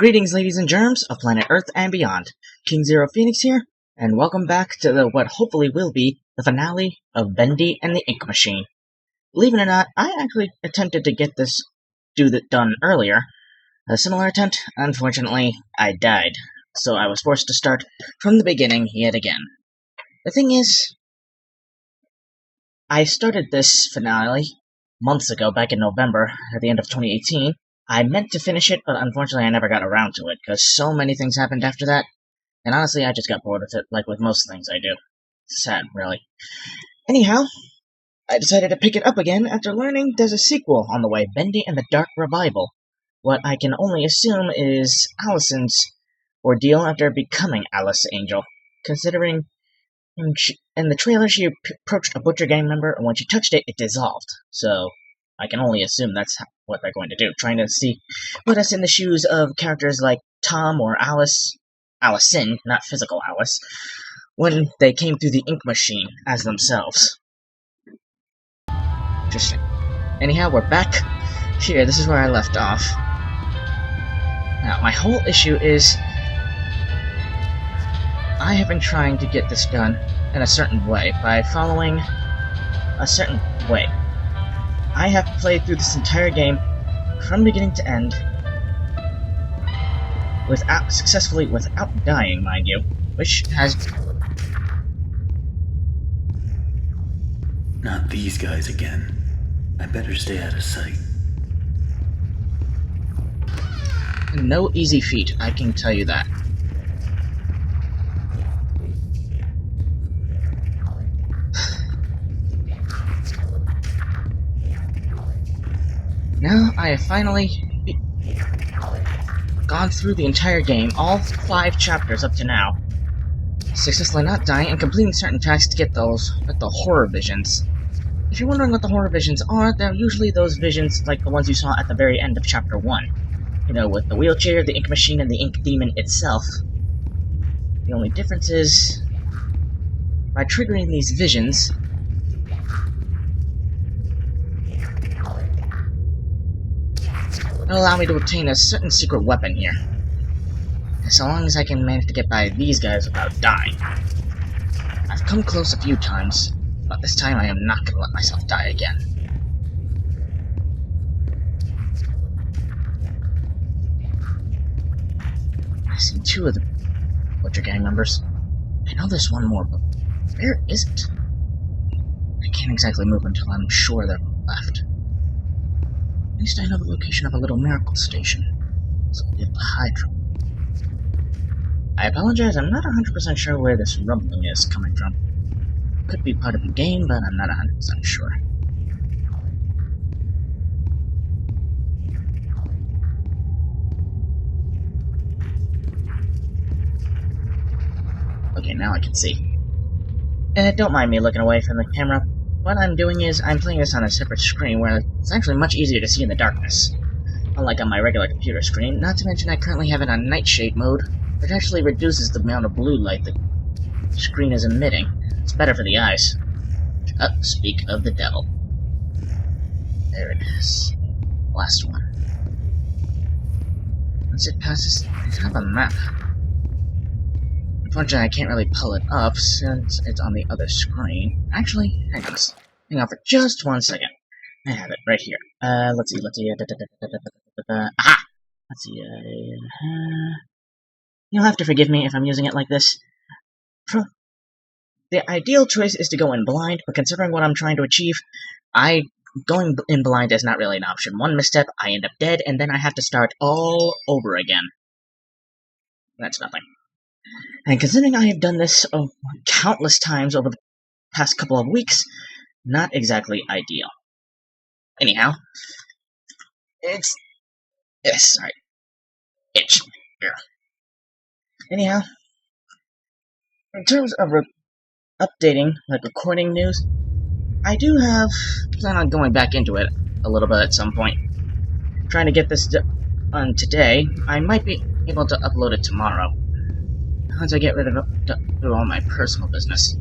Greetings, ladies and germs of planet Earth and beyond. KingZeroPhoenix here, and welcome back to what hopefully will be the finale of Bendy and the Ink Machine. Believe it or not, I actually attempted to get this done earlier. A similar attempt, unfortunately, I died, so I was forced to start from the beginning yet again. The thing is, I started this finale months ago, back in November, at the end of 2018. I meant to finish it, but unfortunately I never got around to it, because so many things happened after that, and honestly I just got bored with it, like with most things I do. Sad, really. Anyhow, I decided to pick it up again after learning there's a sequel on the way, Bendy and the Dark Revival. What I can only assume is Allison's ordeal after becoming Alice Angel, considering in the trailer she approached a Butcher Gang member, and when she touched it, it dissolved, so I can only assume that's what they're going to do, trying to put us in the shoes of characters like Tom or Allison, not physical Alice, when they came through the Ink Machine as themselves. Interesting. Anyhow, we're back here. This is where I left off. Now, my whole issue is I have been trying to get this done in a certain way, by following a certain way. I have played through this entire game from beginning to end successfully without dying, mind you, which has... Not these guys again. I better stay out of sight. no easy feat, I can tell you that. Now, I have finally gone through the entire game, all 5 chapters up to now, successfully not dying and completing certain tasks to get the horror visions. If you're wondering what the horror visions are, they're usually those visions like the ones you saw at the very end of Chapter 1. You know, with the wheelchair, the ink machine, and the ink demon itself. The only difference is, by triggering these visions, it'll allow me to obtain a certain secret weapon here. So long as I can manage to get by these guys without dying. I've come close a few times, but this time I am not going to let myself die again. I see 2 of the Butcher Gang members. I know there's one more, but where is it? I can't exactly move until I'm sure they're left. At least I know the location of a little miracle station, so I'll be able to hide from them. I apologize, I'm not 100% sure where this rumbling is coming from. Could be part of the game, but I'm not 100% sure. Okay, now I can see. Don't mind me looking away from the camera. What I'm doing is, I'm playing this on a separate screen where it's actually much easier to see in the darkness. Unlike on my regular computer screen, not to mention I currently have it on nightshade mode, which actually reduces the amount of blue light the screen is emitting. It's better for the eyes. Speak of the devil. There it is. Last one. Once it passes, I have a map. Unfortunately, I can't really pull it up since it's on the other screen. Actually, hang on for just 1 second. I have it right here. Let's see. Aha! Let's see. You'll have to forgive me if I'm using it like this. The ideal choice is to go in blind, but considering what I'm trying to achieve, going in blind is not really an option. One misstep, I end up dead, and then I have to start all over again. That's nothing. And considering I have done this countless times over the past couple of weeks, not exactly ideal. Anyhow, sorry. Itch. Here. Anyhow, in terms of updating, like recording news, I do plan on going back into it a little bit at some point. Trying to get this done today. I might be able to upload it tomorrow, once I get rid of do all my personal business.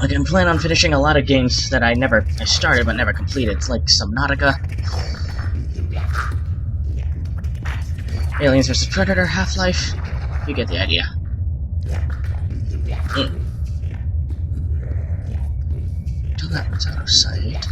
I can plan on finishing a lot of games that I started but never completed. It's like Subnautica, Aliens vs. Predator, Half-Life. You get the idea. Until that one's out of sight.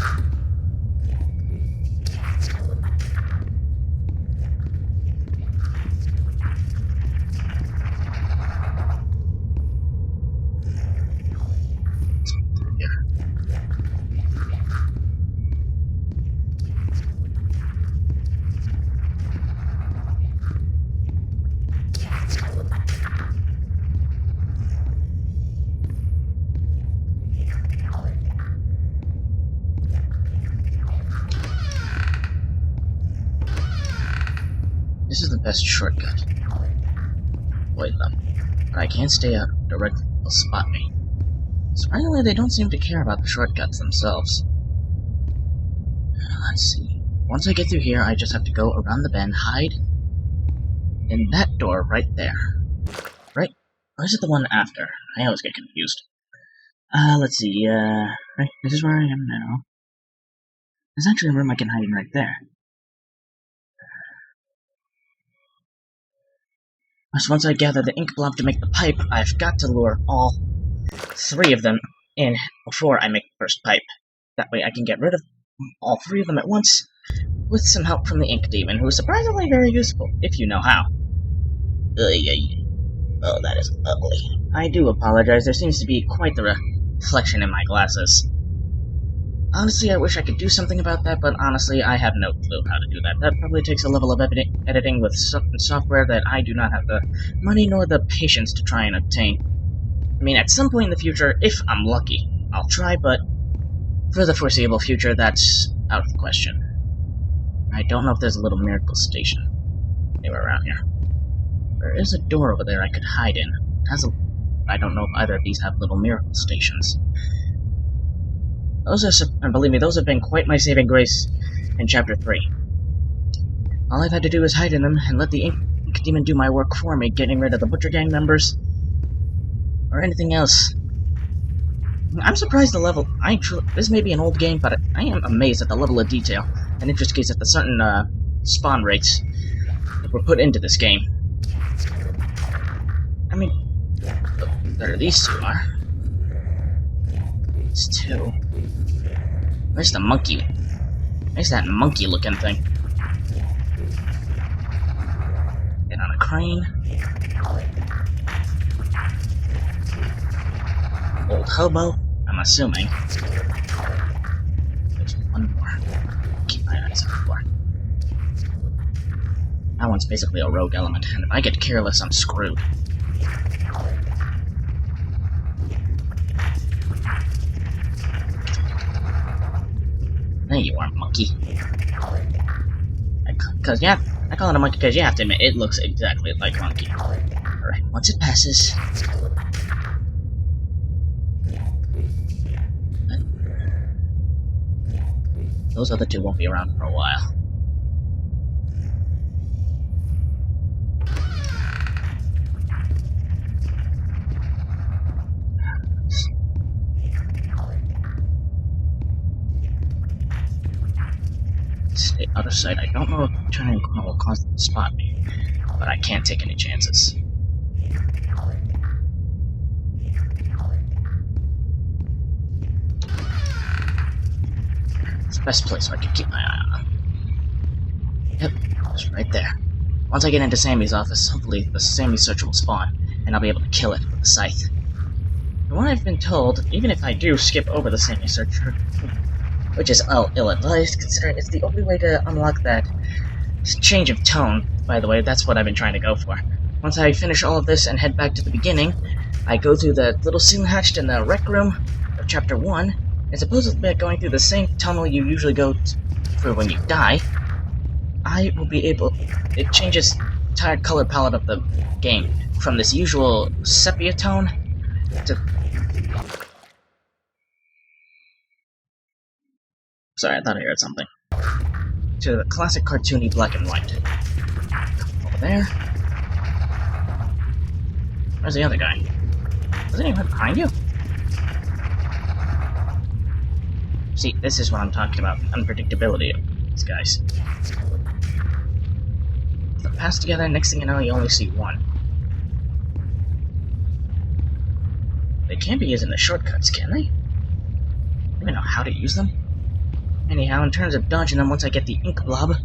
This is the best shortcut. Avoid them. But I can't stay out directly. They'll spot me. Surprisingly, they don't seem to care about the shortcuts themselves. Let's see. Once I get through here, I just have to go around the bend, hide in that door right there. Right? Or is it the one after? I always get confused. Let's see, right, this is where I am now. There's actually a room I can hide in right there. Once I gather the ink blob to make the pipe, I've got to lure all 3 of them in before I make the first pipe. That way I can get rid of all 3 of them at once, with some help from the ink demon, who is surprisingly very useful, if you know how. Oh, that is ugly. I do apologize, there seems to be quite the reflection in my glasses. Honestly, I wish I could do something about that, but honestly, I have no clue how to do that. That probably takes a level of editing with software that I do not have the money nor the patience to try and obtain. I mean, at some point in the future, if I'm lucky, I'll try, but for the foreseeable future, that's out of the question. I don't know if there's a little miracle station anywhere around here. There is a door over there I could hide in. I don't know if either of these have little miracle stations. And believe me, those have been quite my saving grace in Chapter 3. All I've had to do is hide in them and let the ink demon do my work for me, getting rid of the Butcher Gang members, or anything else. I'm surprised the level... this may be an old game, but I am amazed at the level of detail and intricacies at the certain spawn rates that were put into this game. I mean, the better these 2 are. These 2. Where's the monkey? Where's that monkey-looking thing? Get on a crane. Old hobo, I'm assuming. There's one more. Keep my eyes out for. That one's basically a rogue element, and if I get careless, I'm screwed. There you are, monkey. I call it a monkey because you have to admit, it looks exactly like a monkey. Alright, once it passes... Those other 2 won't be around for a while. Stay out of sight. I don't know if turning a corner will cause them to spot me, but I can't take any chances. It's the best place where I can keep my eye on them. Yep, it's right there. Once I get into Sammy's office, hopefully the Sammy searcher will spawn, and I'll be able to kill it with the scythe. From what I've been told, even if I do skip over the Sammy searcher, which is ill-advised, considering it's the only way to unlock that change of tone. By the way, that's what I've been trying to go for. Once I finish all of this and head back to the beginning, I go through the little scene hatched in the rec room of Chapter 1, and supposedly going through the same tunnel you usually go through when you die, I will be able... It changes the entire color palette of the game, from this usual sepia tone to... Sorry, I thought I heard something. To the classic cartoony black and white. Over there. Where's the other guy? Is anyone behind you? See, this is what I'm talking about, the unpredictability of these guys. They'll pass together, next thing you know, you only see one. They can't be using the shortcuts, can they? I don't even know how to use them. Anyhow, in terms of dodging them once I get the ink blob,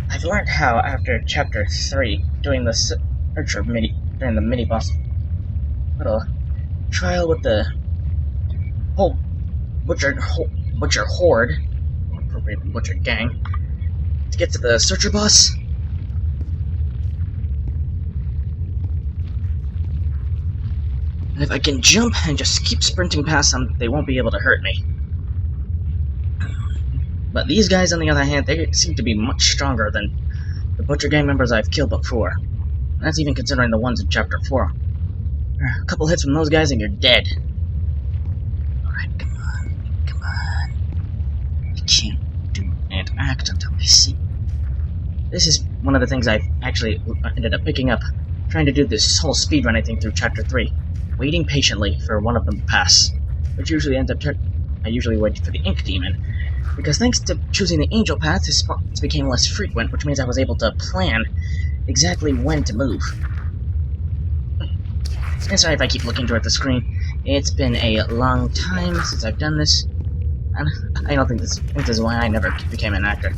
I've learned how after chapter 3, doing the searcher during the mini-boss little trial with the whole butcher horde, or appropriately butcher gang, to get to the searcher boss. And if I can jump and just keep sprinting past them, they won't be able to hurt me. But these guys, on the other hand, they seem to be much stronger than the butcher gang members I've killed before. And that's even considering the ones in chapter 4. A couple hits from those guys and you're dead. Alright, come on. I can't do and act until I see. This is one of the things I've actually ended up picking up, trying to do this whole speedrunning thing through chapter 3. Waiting patiently for one of them to pass, which usually ends up I usually wait for the ink demon, because thanks to choosing the angel path, his spawns became less frequent, which means I was able to plan exactly when to move. And sorry if I keep looking toward the screen. It's been a long time since I've done this, and I think this is why I never became an actor.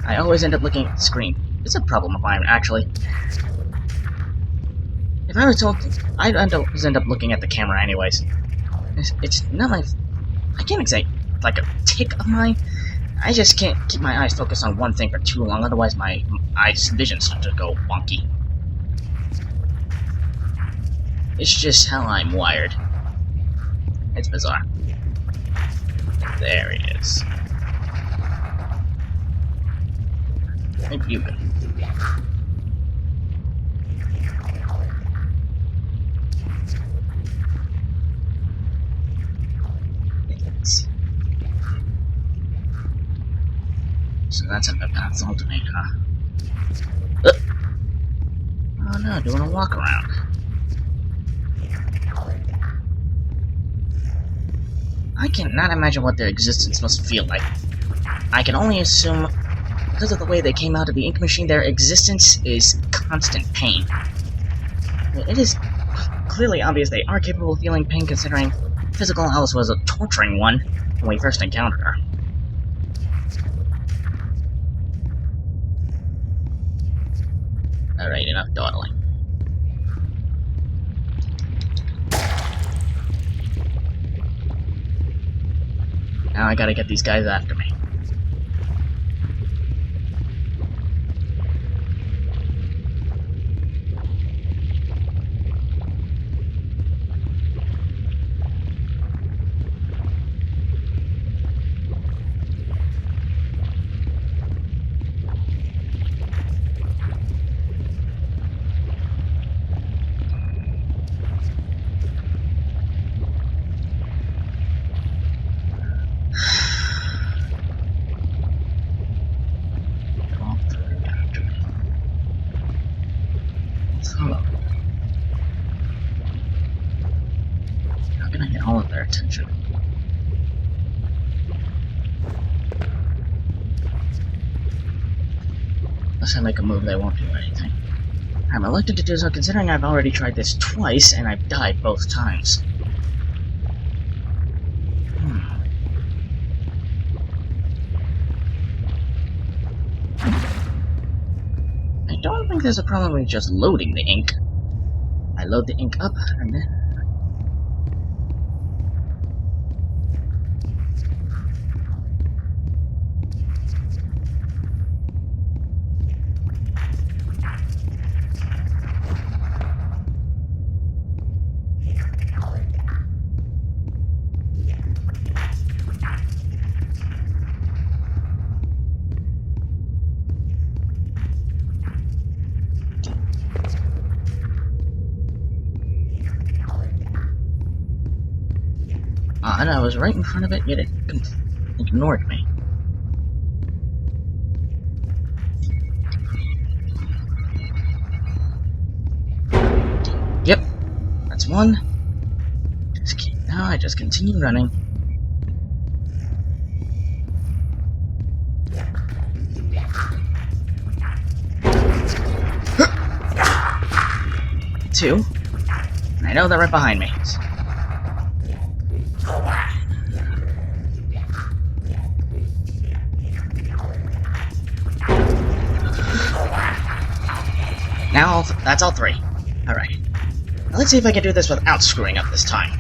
I always end up looking at the screen. It's a problem of mine, actually. If I was told, I'd end up looking at the camera anyways. It's not my... I can't say it's like a tick of mine. I just can't keep my eyes focused on one thing for too long, otherwise my eyes' vision starts to go wonky. It's just how I'm wired. It's bizarre. There he is. Maybe you can. So that's how the paths alternate, huh? Oh no, doing a walk around. I cannot imagine what their existence must feel like. I can only assume, because of the way they came out of the ink machine, their existence is constant pain. It is clearly obvious they are capable of feeling pain, considering physical Alice was a torturing one when we first encountered her. Alright, enough dawdling. Now I gotta get these guys after me. How can I get all of their attention? Unless I make a move, they won't do anything. I'm reluctant to do so, considering I've already tried this twice, and I've died both times. I don't think there's a problem with just loading the ink. I load the ink up, and then... and I was right in front of it, yet it ignored me. Yep, that's one. Now I just continue running. two, and I know they're right behind me. Now, that's all three. Alright. Now let's see if I can do this without screwing up this time.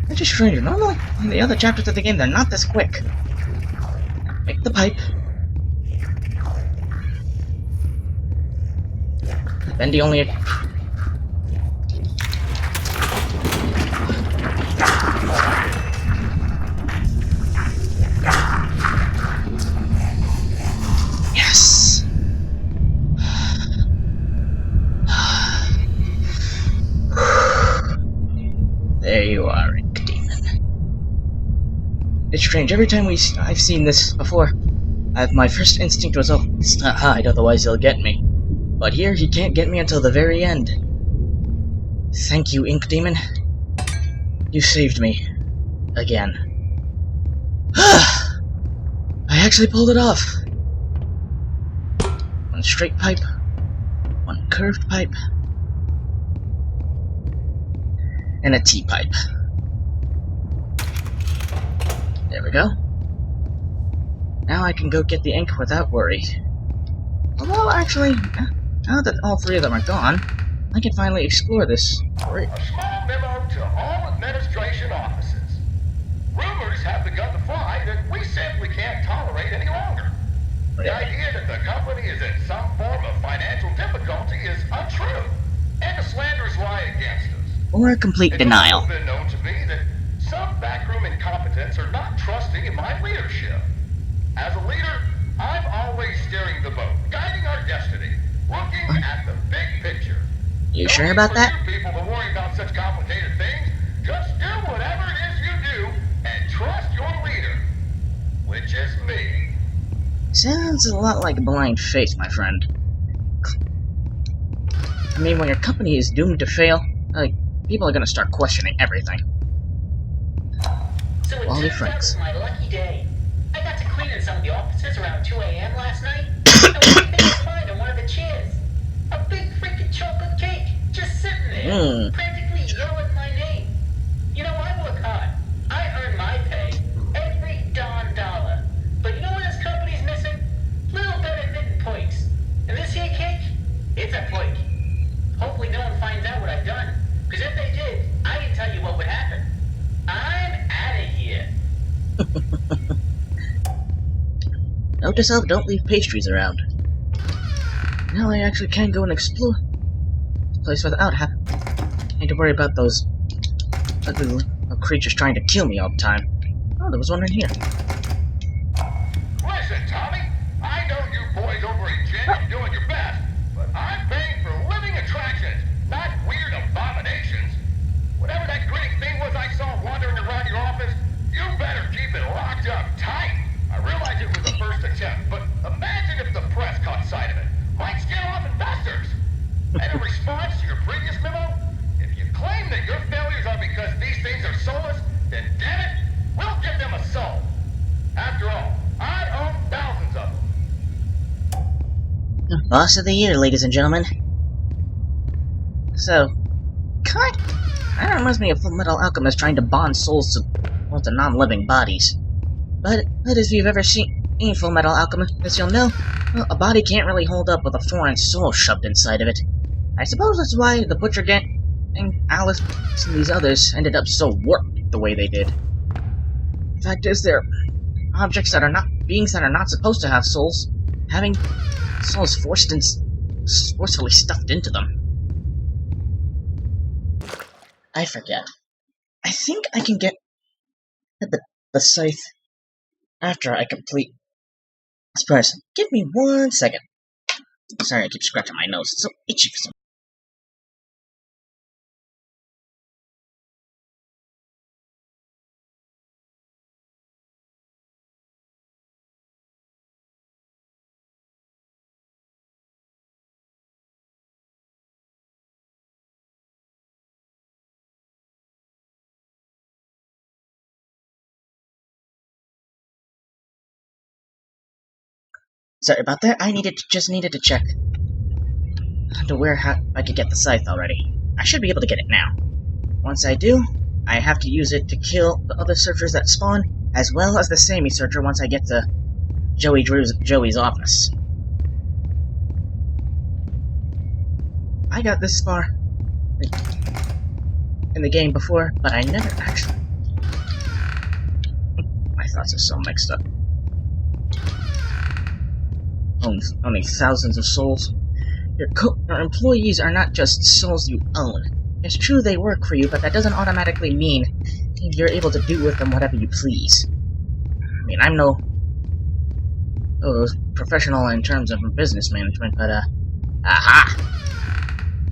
That's just strange. Normally, in the other chapters of the game, they're not this quick. Make the pipe. Bendy only... Yes! There you are, Ink Demon. It's strange. Every time I've seen this before, my first instinct was, oh, let's not hide, otherwise he'll get me. But here, he can't get me until the very end. Thank you, Ink Demon. You saved me. Again. I actually pulled it off. One straight pipe. One curved pipe. And a T-pipe. There we go. Now I can go get the ink without worry. Although, actually, now that all three of them are gone, I can finally explore this bridge. A small memo to all administration offices. Rumors have begun to fly that we simply can't tolerate any longer. The idea that the company is in some form of financial difficulty is untrue, and a slanderous lie against us. Or complete denial. It's also been known to me that some backroom incompetents are not trusting in my leadership. As a leader, I'm always steering the boat, guiding our destiny, looking at the big picture. You sure about that? You people to worry about such complicated things. Just do whatever it is you do and trust your leader, which is me. Sounds a lot like blind faith, my friend. I mean, when your company is doomed to fail, like, people are gonna start questioning everything. So it turns out it was my lucky day. I got to clean in some of the offices around 2 a.m. last night. And what do you think I find on one of the chairs? A big freaking chocolate cake, just sitting there, practically yelling my name. You know, I work hard. I earn my pay, every darn dollar. But you know what this company's missing? Little better than points. And this here cake, it's a flake. Hopefully no one finds out what I've done. Because if they did, I can tell you what would happen. I'm out of here. Note to self, don't leave pastries around. Now I actually can go and explore this place without having to worry about those ugly creatures trying to kill me all the time. Oh, there was one right here. Listen, Tommy, I know you boys over at Gin are doing your best, but I'm paying for living attractions, not weird abominations. Whatever that grinning thing was I saw wandering around your office, you better keep it locked up tight. I realize it was the first attempt, but imagine if the press caught sight of it. Might scare off investors. And in response to your previous memo, if you claim that your failures are because these things are soulless, then damn it, we'll give them a soul. After all, I own thousands of them. Boss of the year, ladies and gentlemen. So, that reminds me of Full Metal Alchemist trying to bond souls to non-living bodies. But if you've ever seen Full Metal Alchemist, you'll know, well, a body can't really hold up with a foreign soul shoved inside of it. I suppose that's why the Butcher Gang and Alice and these others ended up so warped the way they did. The fact is, they're objects that are not beings that are not supposed to have souls, having souls forcefully stuffed into them. I forget. I think I can get at the scythe after I complete this person. Give me 1 second. Sorry, I keep scratching my nose. It's so itchy for some. Sorry about that. I just needed to check to where I could get the scythe already. I should be able to get it now. Once I do, I have to use it to kill the other searchers that spawn, as well as the Sammy searcher once I get to Joey's office. I got this far in the game before, but I never actually... My thoughts are so mixed up. Owning thousands of souls. Your employees are not just souls you own. It's true they work for you, but that doesn't automatically mean you're able to do with them whatever you please. I mean, I'm no professional in terms of business management, but, aha!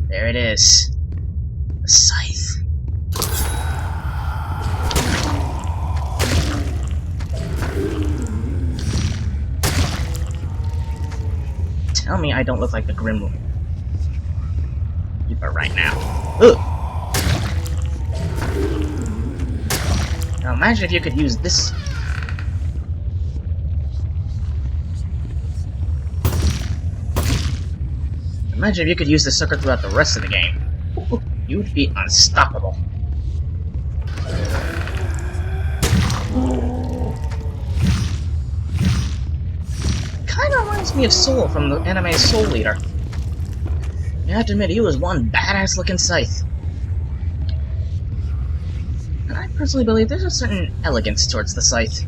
There it is. The scythe. Tell me I don't look like the Grim Reaper right now. Ugh! Now imagine if you could use this. Imagine if you could use this sucker throughout the rest of the game. Ooh, you'd be unstoppable. Kinda reminds me of Soul from the anime Soul Leader. You have to admit, he was one badass looking scythe. And I personally believe there's a certain elegance towards the scythe.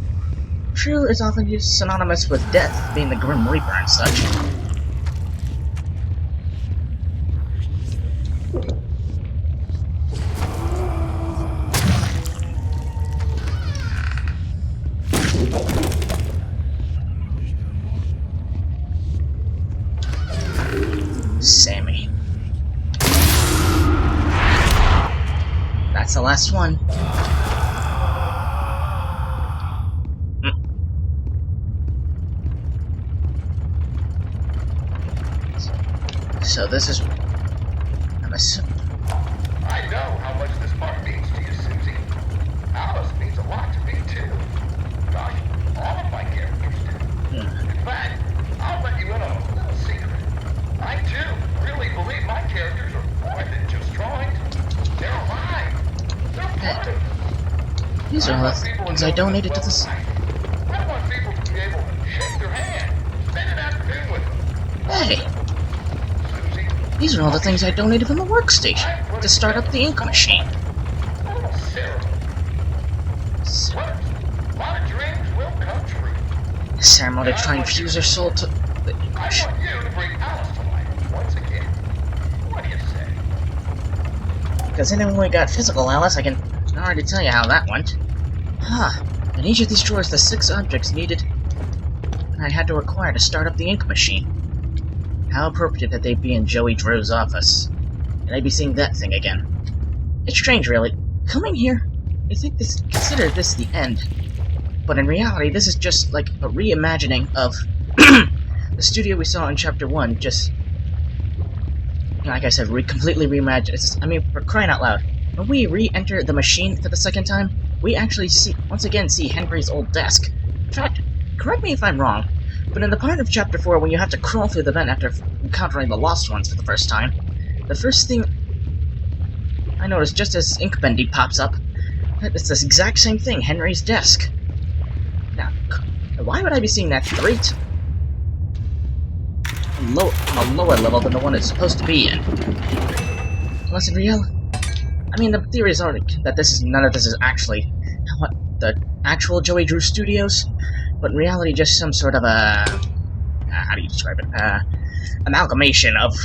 True, it's often used synonymous with death, being the Grim Reaper and such. Sammy. That's the last one. So this is... I'm assuming... I know how much this part means to you, Susie. Alice means a lot to me, too. Gosh, all of my characters do. In fact, I'll let you in on a little secret. I, too, really believe my characters are more than just drawings. They're alive. They're part of me. These are all the things I donated to this... I want people to be able to shake their hand, spend an afternoon with them. Hey! These are all the things I donated from the workstation to start up the ink machine. A ceremony to try and fuse her soul to the ink machine. I want you to bring Alice to life once again. What do you say? Considering when we got physical Alice, I can already tell you how that went. In each of these drawers, the 6 objects needed I had to acquire to start up the ink machine. How appropriate that they'd be in Joey Drew's office. And I'd be seeing that thing again. It's strange, really. Coming here, you think consider this the end. But in reality, this is just like a reimagining of the studio we saw in Chapter 1, just... Like I said, completely reimagined. I mean, for crying out loud. When we re-enter the machine for the second time, we actually once again see Henry's old desk. In fact, correct me if I'm wrong, but in the part of Chapter 4 when you have to crawl through the vent after encountering the Lost Ones for the first time, the first thing I noticed just as Bendy pops up, it's this exact same thing, Henry's desk. Now, why would I be seeing that great on a lower level than the one it's supposed to be in? Unless in reality, I mean, the theory is already that none of this is actually the actual Joey Drew Studios, but in reality, just some sort of a how do you describe it? Amalgamation of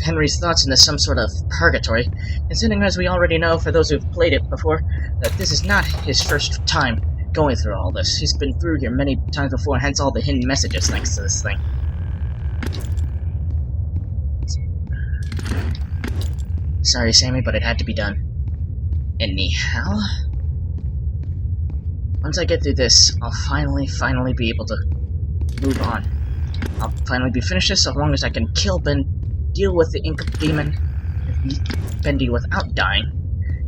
Henry's thoughts into some sort of purgatory. Considering, as we already know, for those who've played it before, that this is not his first time going through all this. He's been through here many times before, hence all the hidden messages thanks to this thing. Sorry, Sammy, but it had to be done. Anyhow, once I get through this, I'll finally be able to move on. I'll finally be finished this, so long as I can kill deal with the Ink Demon, Bendy, without dying.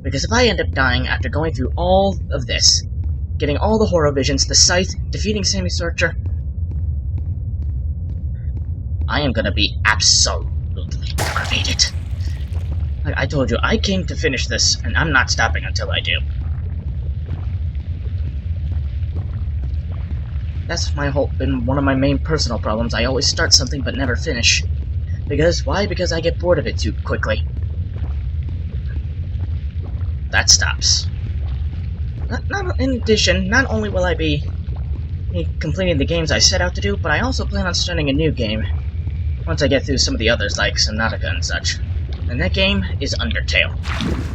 Because if I end up dying after going through all of this, getting all the horror visions, the scythe, defeating Sammy Searcher, I am gonna be absolutely aggravated. Like I told you, I came to finish this, and I'm not stopping until I do. That's been one of my main personal problems. I always start something but never finish. Why? Because I get bored of it too quickly. That stops. In addition, not only will I be completing the games I set out to do, but I also plan on starting a new game once I get through some of the others like Subnautica and such. And that game is Undertale.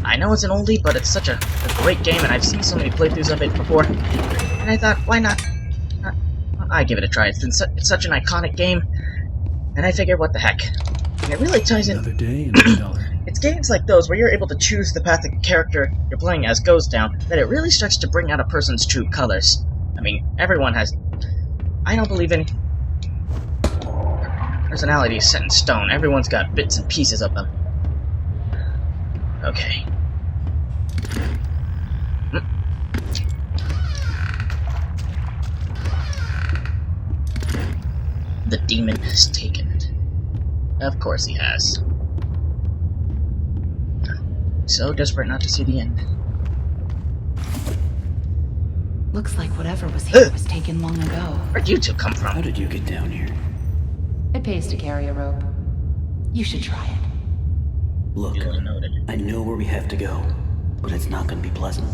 I know it's an oldie, but it's such a great game, and I've seen so many playthroughs of it before, and I thought, why not? I give it a try. It's such an iconic game, and I figure, what the heck? And it really ties in. Another day, another dollar. It's games like those where you're able to choose the path the character you're playing as goes down that it really starts to bring out a person's true colors. I mean, everyone has... I don't believe in personality is set in stone. Everyone's got bits and pieces of them. Okay. The demon has taken it. Of course he has. So desperate not to see the end. Looks like whatever was here was taken long ago. Where'd you two come How from? did you get down here? It pays to carry a rope. You should try it. Look, Duly noted. I know where we have to go, but it's not going to be pleasant.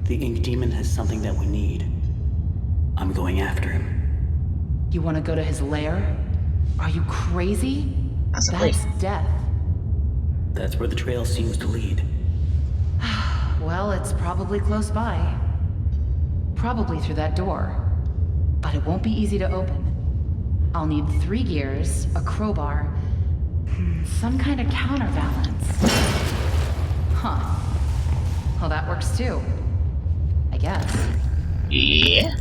The ink demon has something that we need. I'm going after him. You want to go to his lair? Are you crazy? Possibly. That's death. That's where the trail seems to lead. Well, it's probably close by. Probably through that door. But it won't be easy to open. I'll need 3 gears, a crowbar, some kind of counterbalance. Huh. Well, that works too. I guess. Yeah.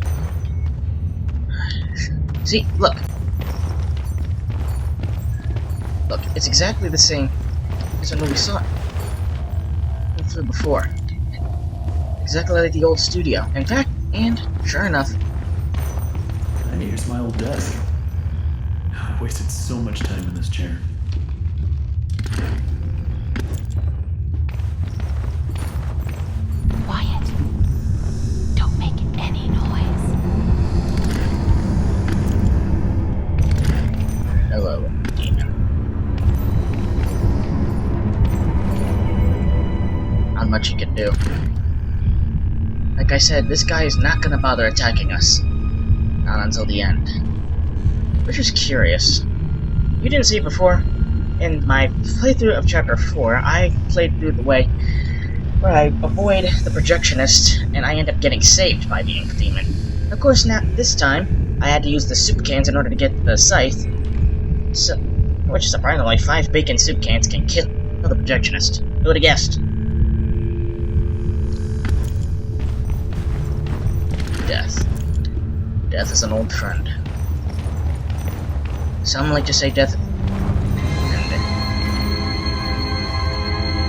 See, look. Look, it's exactly the same as when we saw it through before. Exactly like the old studio. In fact, and sure enough. And here's my old desk. I wasted so much time in this chair. Quiet. Don't make any noise. Hello, demon. Not much you can do. Like I said, this guy is not gonna bother attacking us. Not until the end. Which is curious. You didn't see it before. In my playthrough of Chapter 4, I played through the way where I avoid the projectionist, and I end up getting saved by the ink demon. Of course, now this time, I had to use the soup cans in order to get the scythe. So, which surprisingly, 5 bacon soup cans can kill the projectionist. Who would have guessed? Death. Death is an old friend. Some like to say death and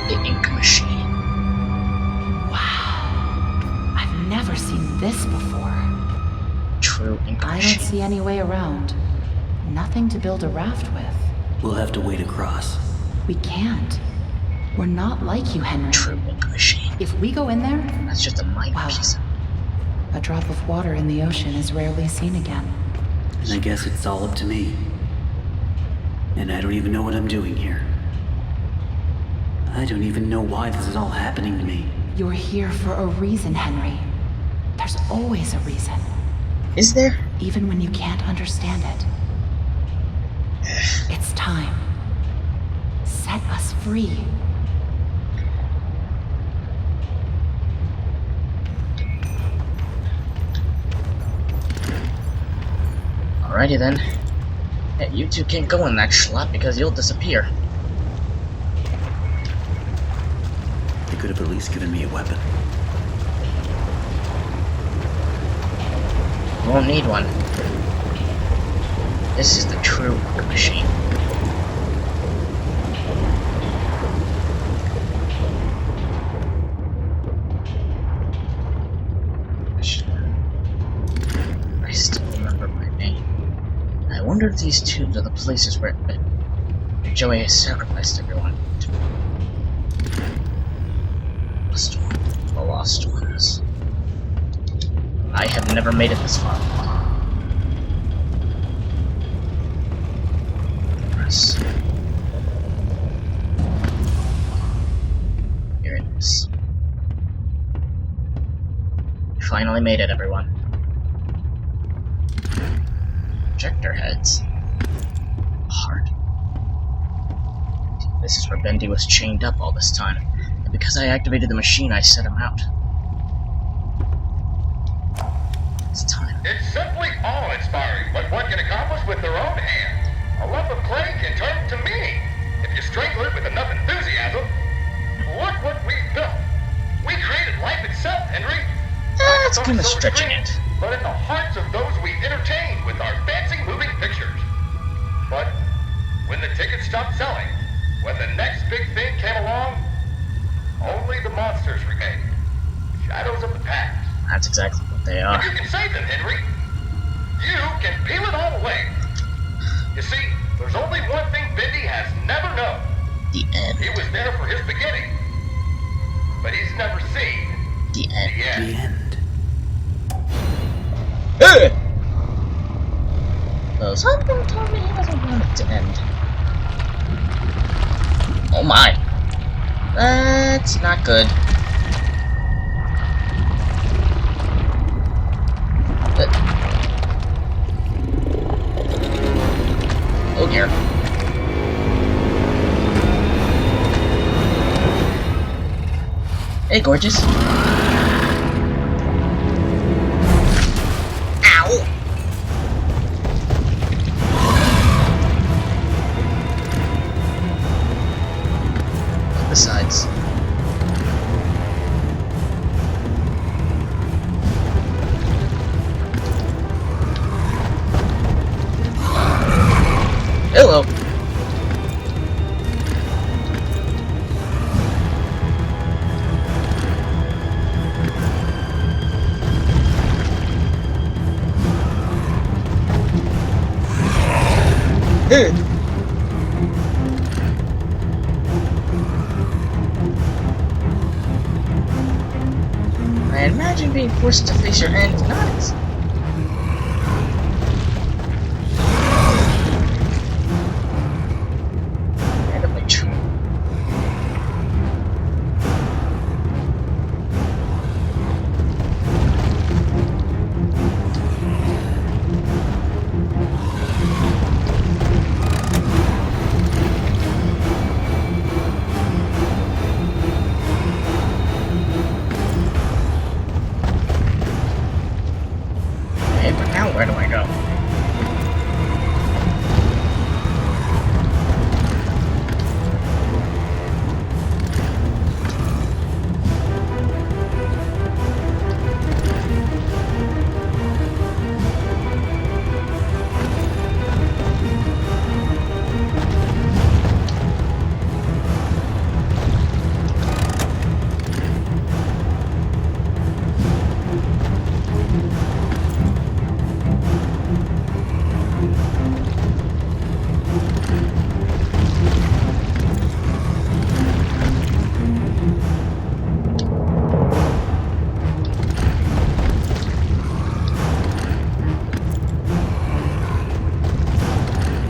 the ink machine. Wow. I've never seen this before. True ink I machine. don't see any way around. Nothing to build a raft with. We'll have to wade across. We can't. We're not like you, Henry. True ink machine. If we go in there, That's just a mind Wow. piece. a drop of water in the ocean is rarely seen again. And I guess it's all up to me. And I don't even know what I'm doing here. I don't even know why this is all happening to me. You're here for a reason, Henry. There's always a reason, Is there? even when you can't understand it. It's time. Set us free. Alrighty then. Hey, you two can't go in that schlop because you'll disappear. They could have at least given me a weapon. You won't need one. This is the true ink machine. I still remember my name. I won't wonder if these tombs are the places where Joey has sacrificed everyone. Lost one. The lost ones. I have never made it this far. Press. Here it is. We finally made it, everyone. Projector heads. Heart. This is where Bendy was chained up all this time. And because I activated the machine, I set him out. It's time. It's simply awe-inspiring what one can accomplish with their own hands. A lump of clay can turn to meaning if you strangle it with enough enthusiasm. Look what we've built. We created life itself, Henry. That's kind of stretching it. But in the hearts of those we entertain with our fancy moving pictures. But when the tickets stopped selling, when the next big thing came along, only the monsters remained. Shadows of the past. That's exactly what they are. But you can save them, Henry. You can peel it all away. You see, there's only one thing Bendy has never known. The end. He was there for his beginning, but he's never seen The end. the end. The end. Hey! Well, something told me he doesn't want it to end. Oh my. That's not good. Oh dear. Hey, gorgeous. Ow! Besides. Hello. I imagine being forced to face your end not randomly true. Okay, but now where do I go?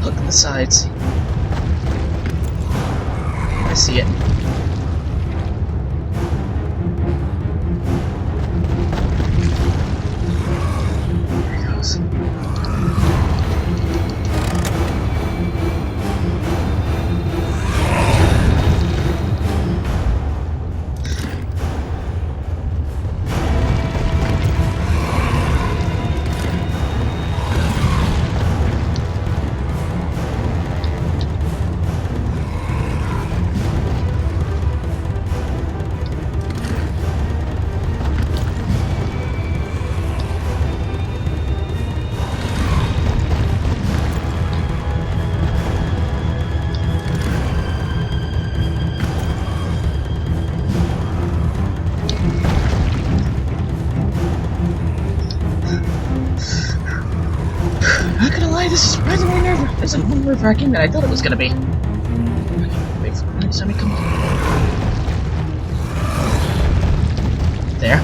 Look at the sides. I see it. There he goes. isn't more nerve-wracking than I thought it was gonna be. Wait for the next time we come on. There.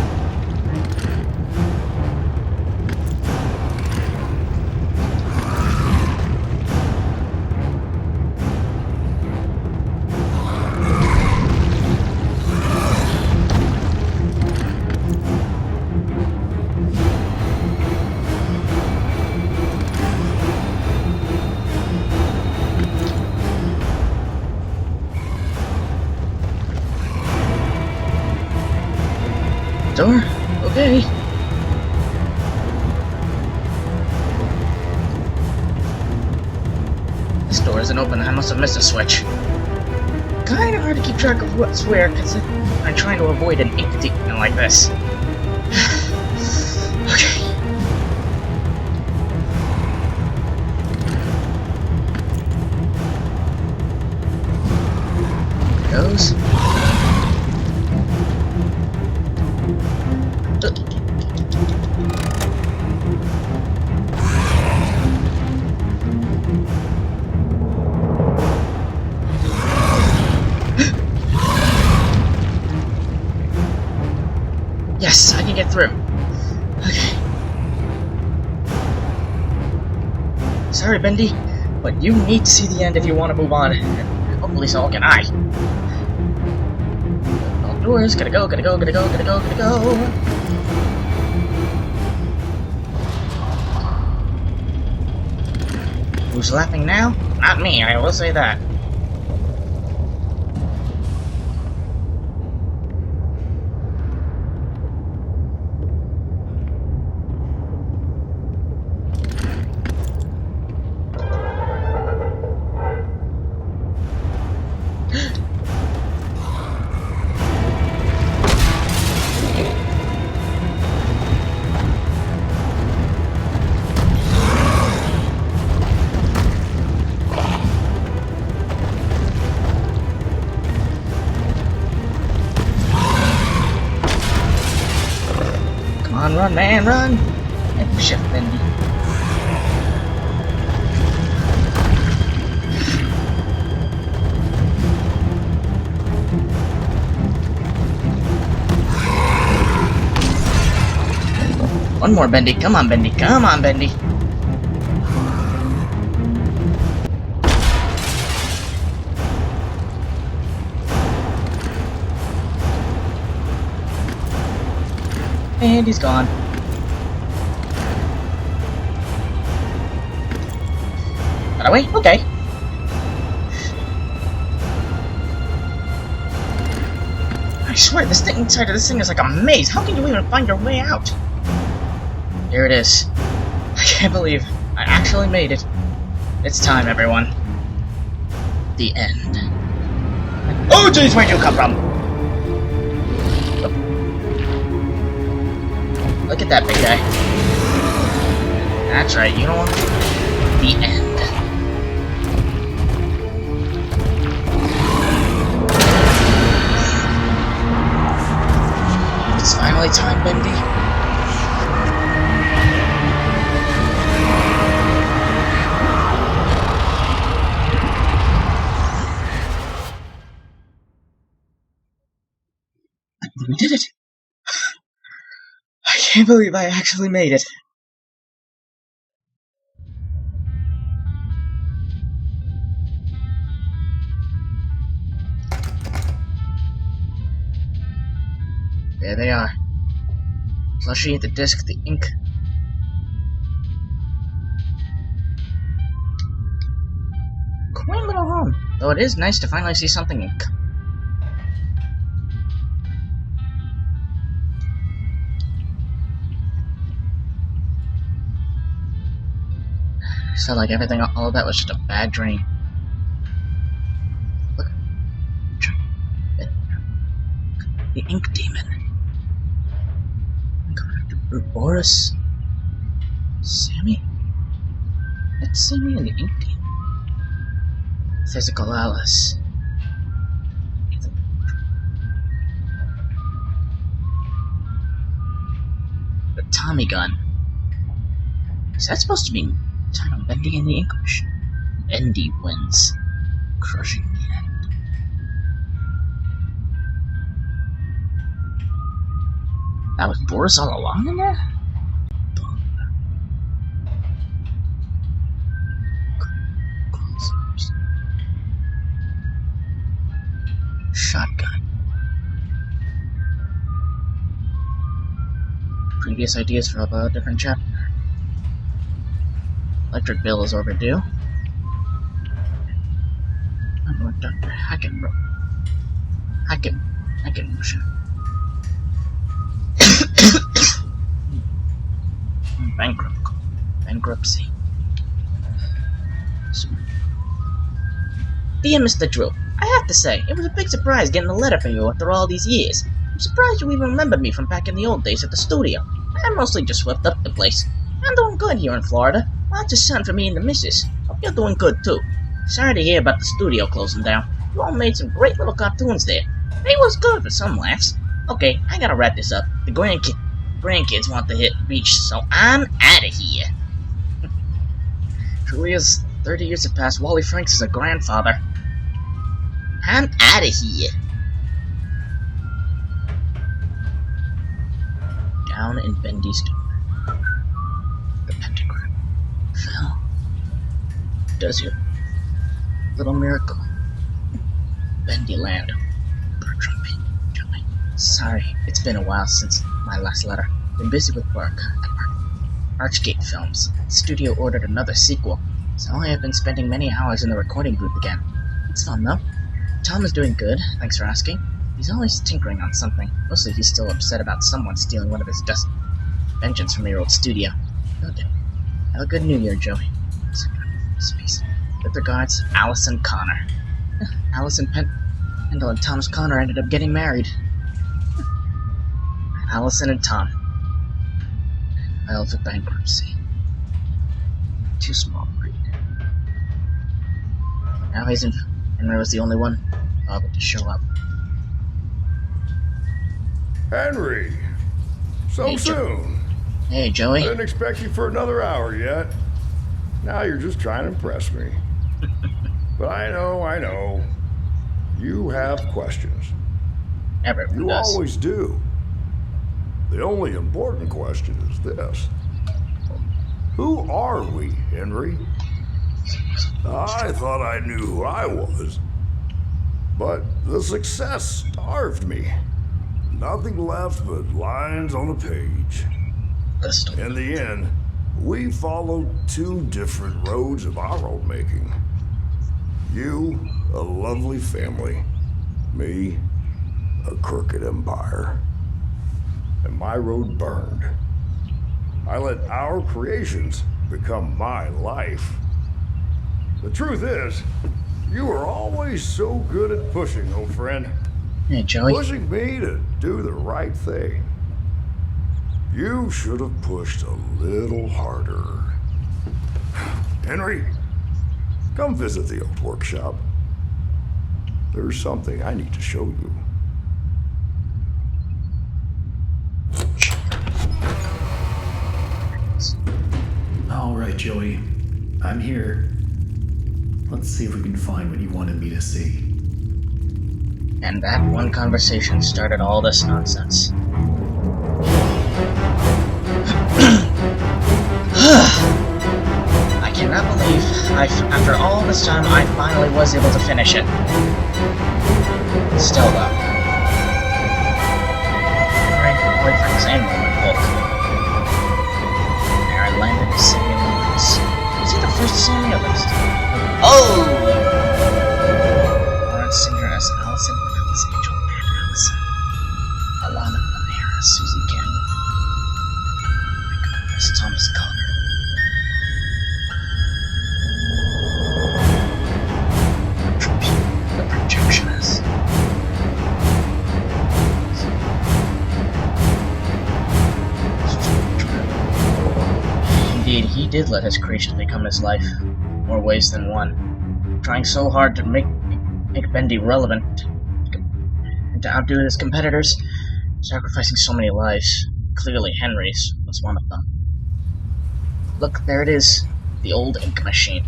Door? Okay. This door isn't open. I must have missed a switch. Kinda hard to keep track of what's where, because I'm trying to avoid an ink demon like this. Okay. There it goes. Yes, I can get through. Okay. Sorry, Bendy, but you need to see the end if you want to move on. And hopefully so can I. All doors, gotta go, gotta go, gotta go, gotta go, gotta go. Who's laughing now? Not me, I will say that. Run, man, run! And shit, Bendy. One more, Bendy. Come on, Bendy. Come on, Bendy. And he's gone. Got away? Okay. I swear, this thing inside of this thing is like a maze. How can you even find your way out? Here it is. I can't believe I actually made it. It's time, everyone. The end. Oh, jeez, where'd you come from? Look at that big guy. That's right, you know what? The end. It's finally time, Bendy. We did it! I can't believe I actually made it. There they are. Plushie, the disc, the ink. Quaint little home, though it is nice to finally see something ink. Felt like everything, all of that was just a bad dream. Look. The ink demon. Boris. Sammy? That's Sammy and the ink demon. Physical Alice. The Tommy gun. Is that supposed to be time on Bendy and the English? Bendy wins. Crushing the end. That was Boris all along in there? Shotgun. Previous ideas for a different chapter. Electric bill is overdue. Dr. Hackenmotion. Bankruptcy. Dear Mr. Drew, I have to say, it was a big surprise getting a letter from you after all these years. I'm surprised you even remembered me from back in the old days at the studio. I mostly just swept up the place. I'm doing good here in Florida. Lots of sun for me and the missus. Hope you're doing good too. Sorry to hear about the studio closing down. You all made some great little cartoons there. They was good for some laughs. Okay, I gotta wrap this up. The grandkids want to hit the beach, so I'm outta here. Truly is 30 years have passed. Wally Franks is a grandfather. I'm outta here. Down in Bendy's door. The pentagram fell. Does your little miracle. Bendy land. Jumping. Sorry, it's been a while since my last letter. Been busy with work at Archgate Films. The studio ordered another sequel, so I have been spending many hours in the recording booth again. It's fun though. Tom is doing good, thanks for asking. He's always tinkering on something. Mostly he's still upset about someone stealing one of his dust vengeance from your old studio. Good. Have a good New Year, Joey. Space. With regards, Allison Connor. Allison Pendle and Thomas Connor ended up getting married. Allison and Tom. Filed for bankruptcy. Too small breed. Now Henry was the only one bothered to show up. Henry! So Hey, soon. Hey, Joey. I didn't expect you for another hour yet. Now you're just trying to impress me. But I know. You have questions. Everyone You does. always do. The only important question is this. Who are we, Henry? I thought I knew who I was. But the success starved me. Nothing left but lines on a page. In the end, we followed two different roads of our own making. You, a lovely family. Me, a crooked empire. And my road burned. I let our creations become my life. The truth is, you were always so good at pushing, old friend. Hey, Joey. Pushing me to do the right thing. You should have pushed a little harder. Henry, come visit the old workshop. There's something I need to show you. All right, Joey. I'm here. Let's see if we can find what you wanted me to see. And that one conversation started all this nonsense. I cannot believe after all this time I finally was able to finish it. Still though. Boyfriend's aim with book. There I landed to see him once. Is he the first to see me at least? Oh! Lawrence Singer as Allison, Alice Angel, and Allison. Alana Amira, Susie Campbell. My goodness, Thomas Connor. The projectionist. Indeed, he did let his creation become his life, more ways than one, trying so hard to make Bendy relevant and to outdo his competitors, sacrificing so many lives. Clearly, Henry's was one of them. Look, there it is, the old ink machine.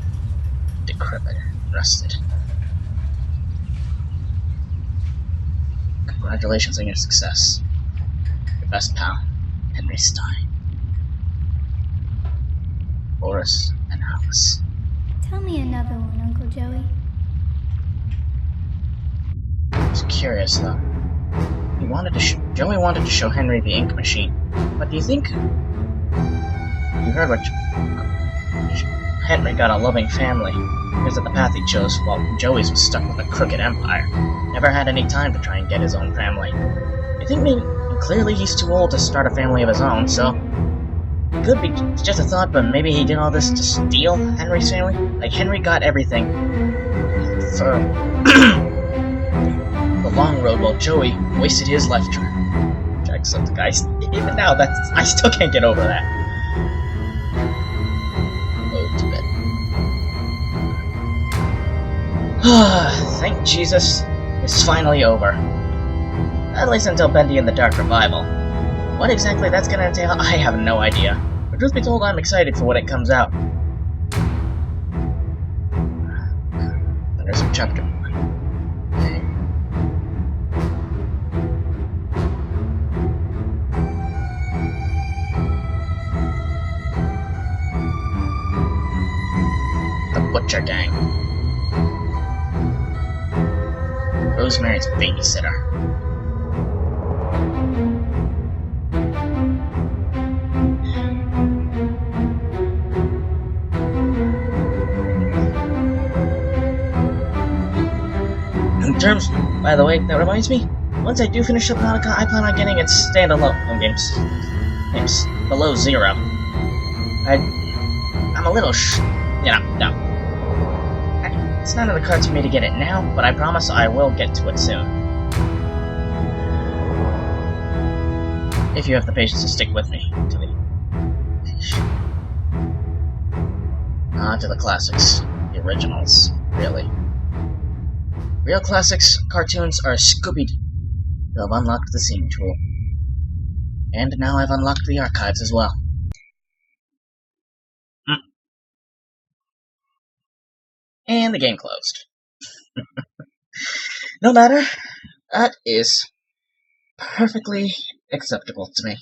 decrepit, and rusted. Congratulations on your success. Your best pal, Henry Stein. Boris and Alice. Tell me another one, Uncle Joey. It's curious, though. Joey wanted to show Henry the ink machine. But do you think... You heard what... Henry got a loving family. Because of the path he chose, while Joey's was stuck with a crooked empire. Never had any time to try and get his own family. I think maybe... Clearly he's too old to start a family of his own, so... It could be just a thought, but maybe he did all this to steal Henry's family? Like, Henry got everything for the long road, while Joey wasted his life trying to accept the guys. Even now, I still can't get over that. Oh, too bad. Thank Jesus, it's finally over. At least until Bendy and the Dark Revival. What exactly that's gonna entail, I have no idea. But truth be told, I'm excited for when it comes out. There's chapter 1. Okay. The Butcher Gang. Rosemary's babysitter. In terms, by the way, that reminds me, once I do finish Subnautica, I plan on getting its standalone games below 0. I'm a little no. It's not in the cards for me to get it now, but I promise I will get to it soon. If you have the patience to stick with me to the to the classics, the originals, really. Real classics cartoons are Scooby-Doo. I've unlocked the scene tool. And now I've unlocked the archives as well. And the game closed. No matter, that is perfectly acceptable to me.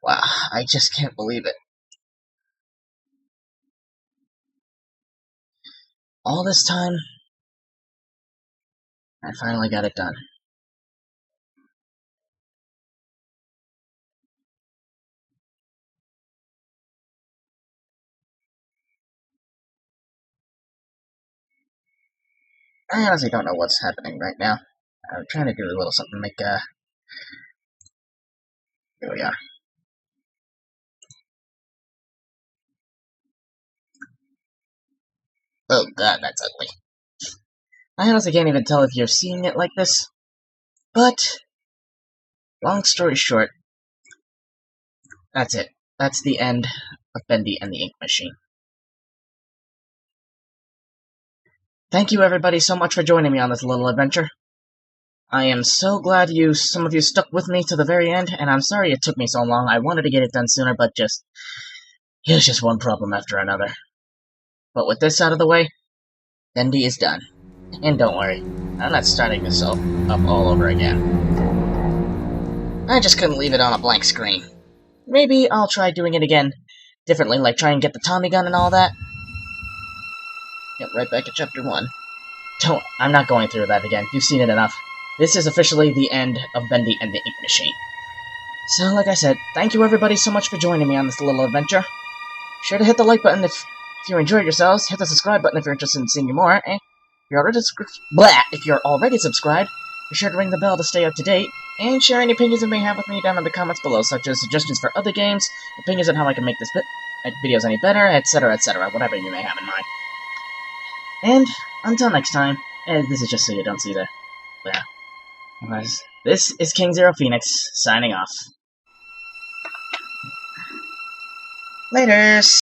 Wow, I just can't believe it. All this time, I finally got it done. I honestly don't know what's happening right now. I'm trying to do a little something like, here we are. Oh god, that's ugly. I honestly can't even tell if you're seeing it like this. But, long story short, that's it. That's the end of Bendy and the Ink Machine. Thank you everybody so much for joining me on this little adventure. I am so glad some of you stuck with me to the very end, and I'm sorry it took me so long. I wanted to get it done sooner, but it was just one problem after another. But with this out of the way, Bendy is done. And don't worry, I'm not starting this up all over again. I just couldn't leave it on a blank screen. Maybe I'll try doing it again differently, like try and get the Tommy gun and all that. Yep, right back at chapter 1. I'm not going through that again. You've seen it enough. This is officially the end of Bendy and the Ink Machine. So, like I said, thank you everybody so much for joining me on this little adventure. Be sure to hit the like button if you enjoyed yourselves, hit the subscribe button if you're interested in seeing more, and if you're already subscribed, be sure to ring the bell to stay up to date, and share any opinions you may have with me down in the comments below, such as suggestions for other games, opinions on how I can make videos any better, etc., whatever you may have in mind. And, until next time, this is just so you don't see this is KingZeroPhoenix, signing off. Laters!